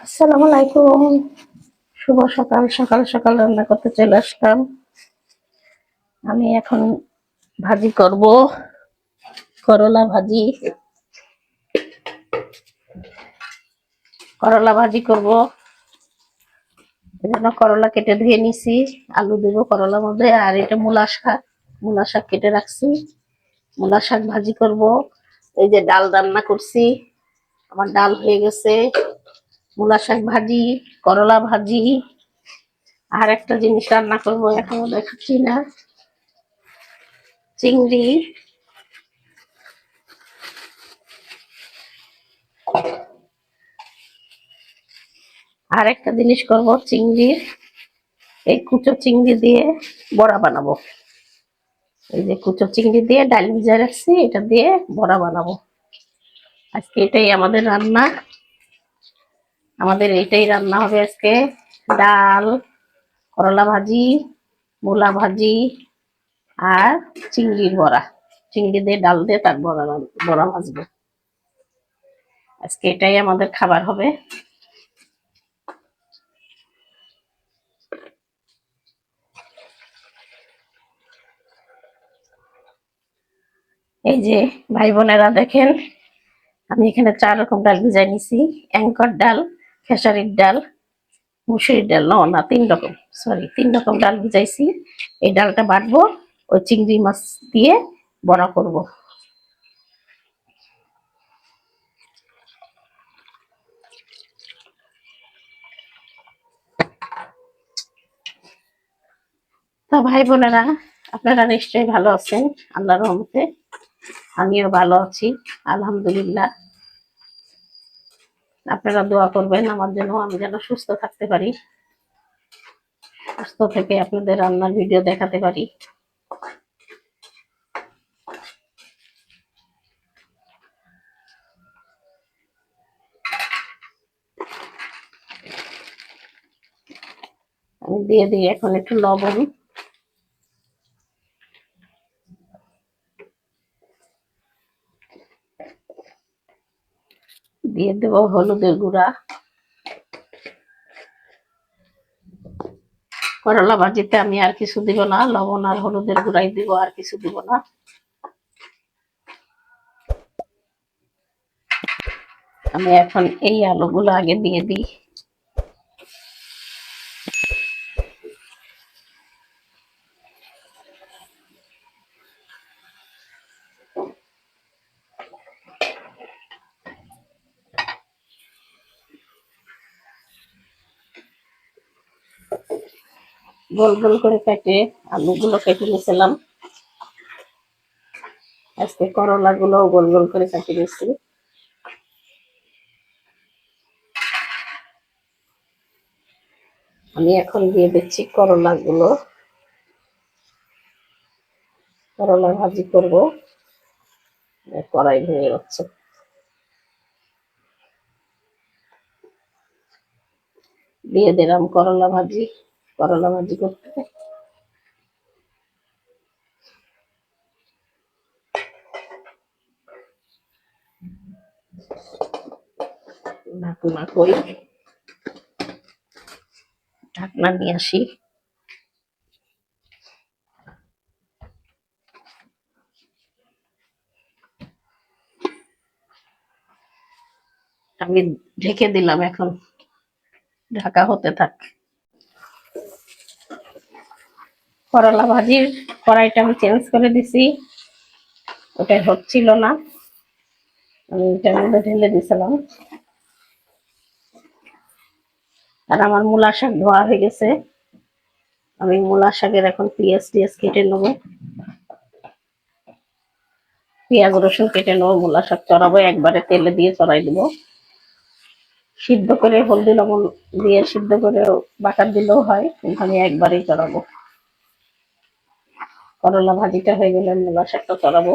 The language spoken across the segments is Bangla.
আসসালামু আলাইকুম। শুভ সকাল। সকাল সকাল রান্না করতে চলে আসলাম। আমি এখন ভাজি করব, করলা ভাজি। করলা ভাজি করব, এজন্য করলা কেটে ধুয়ে নিছি। আলু দেব করলার মধ্যে, আর এটা মূলা শাক। মূলা শাক কেটে রাখছি, মূলা শাক ভাজি করব। এই যে ডাল রান্না করছি, আমার ডাল হয়ে গেছে। মূলা শাক ভাজি, করলা ভাজি, আর একটা জিনিস রান্না করব এখনো দেখাচ্ছি না, চিংড়ি। আর একটা জিনিস করব, চিংড়ির এই কুচো চিংড়ি দিয়ে বড়া বানাবো। এই যে কুচো চিংড়ি দিয়ে ডাল ভিজায় রাখছি, এটা দিয়ে বড়া বানাবো। আজকে এটাই আমাদের রান্না, আমাদের এইটাই রান্না হবে আজকে। ডাল, করলা ভাজি, মূলা ভাজি, আর চিংড়ির বড়া। চিংড়ি দিয়ে ডাল দিয়ে তার বড়া বড়া ভাজবো। আজকে এটাই আমাদের খাবার হবে। এই যে ভাই বোনেরা দেখেন, আমি এখানে 4 রকম ডাল ভিজাই নিছি। অ্যাঙ্কর ডাল, খেসারির ডাল, মুসুরির ডাল, না 3 রকম, সরি 3 রকম ডাল ভিজাইছি। এই ডালটা বাটবো, ওই চিংড়ি মাছ দিয়ে বড়া করব। তা ভাই বোনেরা, আপনারা নিশ্চয়ই ভালো আছেন আল্লাহর রহমতে। আমিও ভালো আছি, আলহামদুলিল্লাহ। আপনারা দোয়া করবেন আমার জন্য, আমি যেন সুস্থ থাকতে পারি, সুস্থ থেকে আপনাদের রান্নার ভিডিও দেখাতে পারি। আমি দিয়ে দিই এখন একটু লবণ, দিয়ে দেবো হলুদের গুঁড়া। করলা ভাজিতে আমি আর কিছু দিব না, লবণ আর হলুদের গুঁড়াই দিব, আর কিছু দিব না। আমি এখন এই আলুগুলো আগে দিয়ে দিই। গোল গোল করে কেটে আলুগুলো কেটে নিয়েছিলাম, আজকে করলা গুলো গোল গোল করে কেটে নিয়েছি। আমি এখন দিয়ে দিচ্ছি করলা গুলো, করলা ভাজি করব। কড়াই ভেঙে যাচ্ছে, দিয়ে দিলাম করলা ভাজি। করলা ভাজি করতে ঢাকনা কই, ঢাকনা নিয়ে আসি। আমি ঢেকে দিলাম, এখন ঢাকা হতে থাক। করলা ভাজির কড়াইটা আমি চেঞ্জ করে দিছি, ওটা হচ্ছিল না, আমি এটার মধ্যে ঢেলে দিছিলাম। আর আমার মূলা শাক ধোয়া হয়ে গেছে, আমি মূলা শাকের এখন পেঁয়াজ টিয়াজ কেটে নেবো। পেঁয়াজ রসুন কেটে নেবো, মূলা শাক চড়াবো, একবারে তেলে দিয়ে চড়াই দেবো। সিদ্ধ করে হলদি লবণ দিয়ে সিদ্ধ করে বাটার দিলেও হয়, কিন্তু আমি একবারেই চড়াবো। করলা ভাজিটা হয়ে গেলে মূলা শাকটা চড়াবো।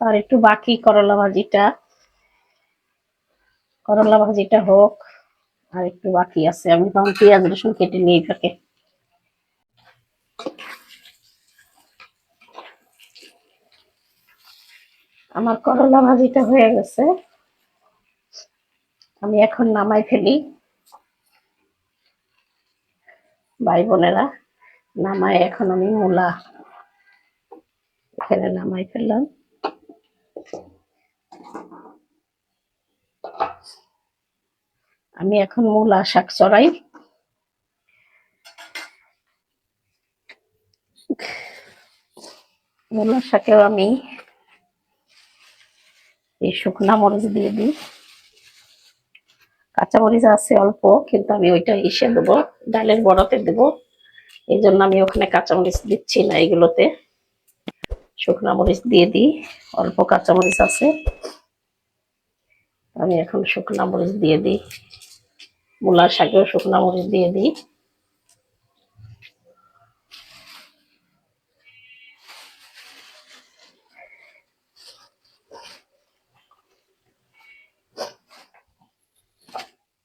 আর একটু বাকি করলা ভাজিটা, করলা ভাজিটা হোক, আর একটু বাকি আছে, আমি তখন পেঁয়াজ রসুন কেটে নিয়ে থাকে। আমার করলা ভাজিটা হয়ে গেছে, আমি এখন নামাই ফেলি। ভাই বোনেরা, নামাই এখন আমি মূলা এখানে নামাই ফেললাম। আমি এখন মূলা শাক চড়াই। মূলা শাকেও আমি এই শুকনা মরিচ দিয়ে দিই। কাঁচামরিচ আছে অল্প, কিন্তু আমি ওইটা ইসে দেবো, ডালের বড়াতে দেবো, এই জন্য আমি ওখানে কাঁচামরিচ দিচ্ছি না। এগুলোতে শুকনা মরিচ দিয়ে দিই, অল্প কাঁচামরিচ আছে, আমি এখন শুকনা মরিচ দিয়ে দিই। মূলার শাকেও শুকনা মরিচ দিয়ে দিই।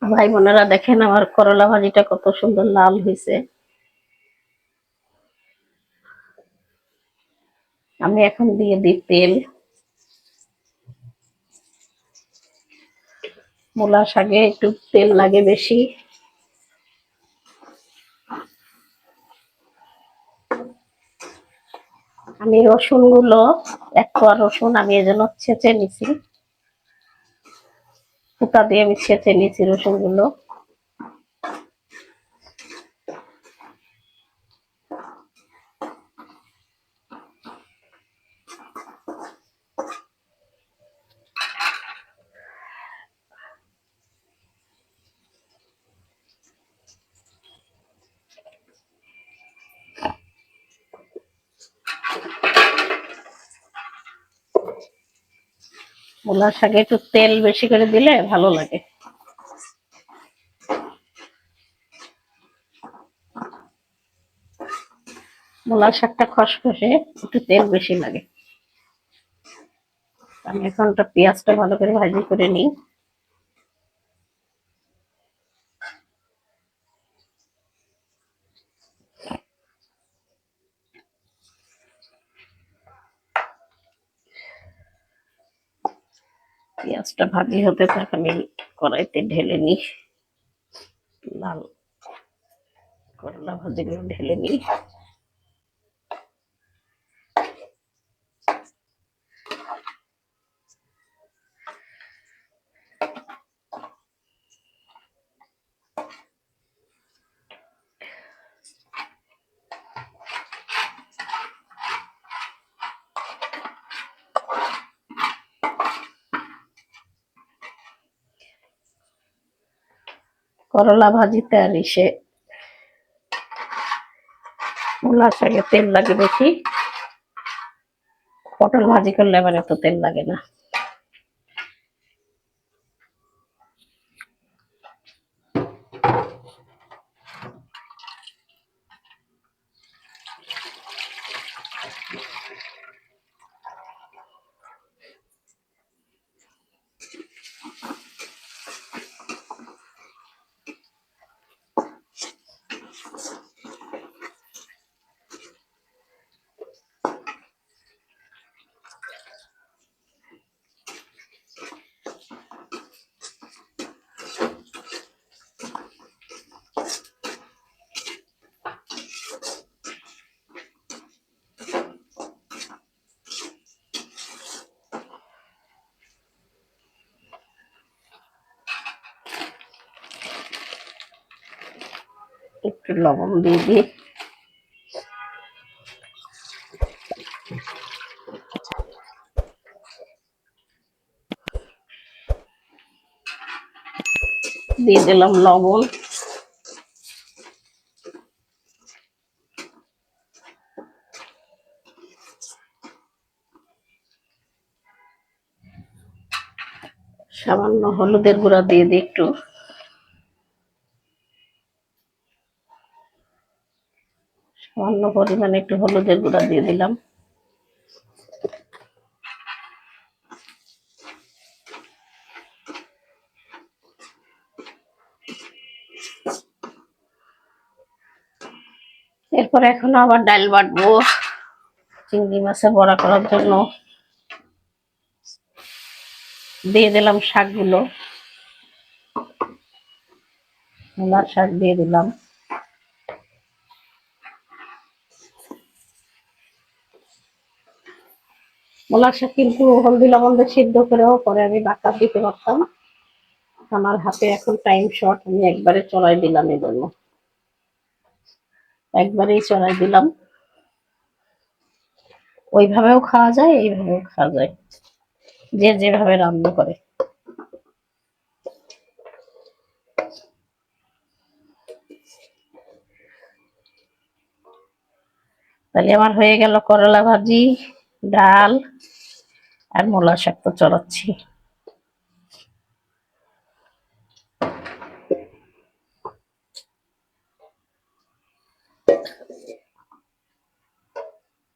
ভাই বোনেরা দেখেন, আমার করলা ভাজিটা কত সুন্দর লাল হয়েছে। আমি এখন দিয়ে দিই তেল। মূলা শাকে একটু তেল লাগে বেশি। আমি রসুন গুলো, এক কোয়া রসুন আমি এজন্য ছেঁচে নিছি, ফুটা দিয়ে আমি ছেঁচে নিছি রসুন গুলো। মূলার শাকে একটু তেল বেশি করে দিলে ভালো লাগে। মূলার শাকটা খসখসে, একটু তেল বেশি লাগে। আমি এখন পেঁয়াজটা ভালো করে ভাজি করে নিই। পেঁয়াজটা ভাজি হতে থাক, আমি কড়াইতে ঢেলে নিই, লাল করলা ভাজিগুলো ঢেলে নিই। করলা ভাজিতে আর ইসে মূলার শাকে তেল লাগে বেশি, পটল ভাজি করলে আবার এত তেল লাগে না। একটু লবণ দিয়ে দিই। দিয়ে দিলাম লবণ। সামান্য হলুদের গুঁড়া দিয়ে দিই একটু। সামান্য পরিমাণে একটু হলুদের গুঁড়া দিয়ে দিলাম। এরপর এখন আবার ডাল বাটবো চিংড়ি মাছের বড়া করার জন্য। দিয়ে দিলাম শাকগুলো, মূলার শাক দিয়ে দিলাম। মূলার শাক কিন্তু হলদি লবণ দিয়ে সিদ্ধ করেও পরে আমি বাটা দিতে পারতাম, আমার হাতে এখন টাইম শর্ট, আমি একবারে চড়াই দিলাম, এই জন্য একবারেই চড়াই দিলাম। ওইভাবেও খাওয়া যায়, এইভাবেও খাওয়া যায়, যে যেভাবে রান্না করে। তাহলে আমার হয়ে গেল করলা ভাজি, ডাল আর মূলার শাক তো চড়াচ্ছি।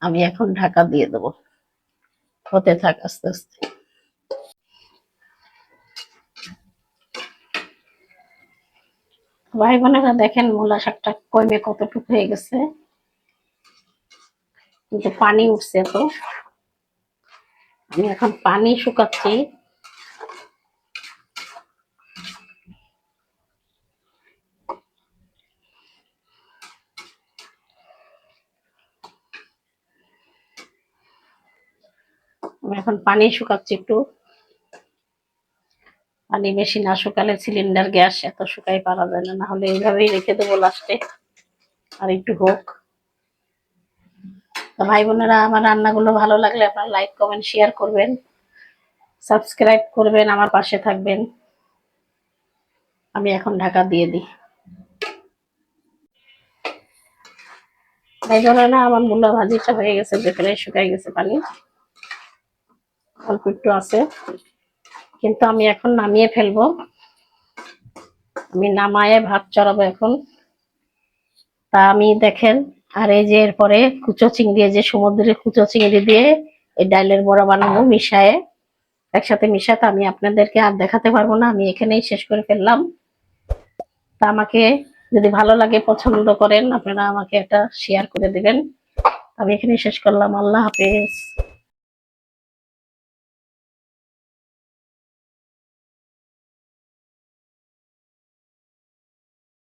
আমি এখন ঢাকা দিয়ে দেবো, হতে থাক আস্তে আস্তে। ভাই বোনেরা দেখেন মূলা শাকটা কমে কতটুকু হয়ে গেছে, কিন্তু পানি উঠছে তো। আমি এখন পানি শুকাচ্ছি। আমি এখন পানি শুকাচ্ছি একটু। পানি বেশি না শুকালে সিলিন্ডার গ্যাস এত শুকাই পারা যায় না, না হলে এইভাবেই রেখে দেবো লাস্টে আর একটু হোক। তো ভাই বোনেরা আমার রান্নাগুলো ভালো লাগলে আপনারা লাইক কমেন্ট শেয়ার করবেন, সাবস্ক্রাইব করবেন, আমার পাশে থাকবেন। আমি এখন ঢাকা দিয়ে দিই। ভাই বোনেরা আমার মূলা ভাজিটা হয়ে গেছে, যেখানে শুকাই গেছে পানি, অল্প একটু আছে, কিন্তু আমি এখন নামিয়ে ফেলবো। আমি নামায়ে ভাত চড়াবো এখন। তা আমি দেখেন, আর এই যে এরপরে কুচো চিংড়ি, যে সমুদ্রের কুচো চিংড়ি দিয়ে এই ডালের বড়া বানাবো মিশায়ে, একসাথে মিশাতে আমি আপনাদেরকে আর দেখাতে পারবো না, আমি এখানেই শেষ করে ফেললাম। তা আমাকে যদি ভালো লাগে, পছন্দ করেন, আপনারা আমাকে একটা শেয়ার করে দিবেন। আমি এখানেই শেষ করলাম। আল্লাহ হাফেজ।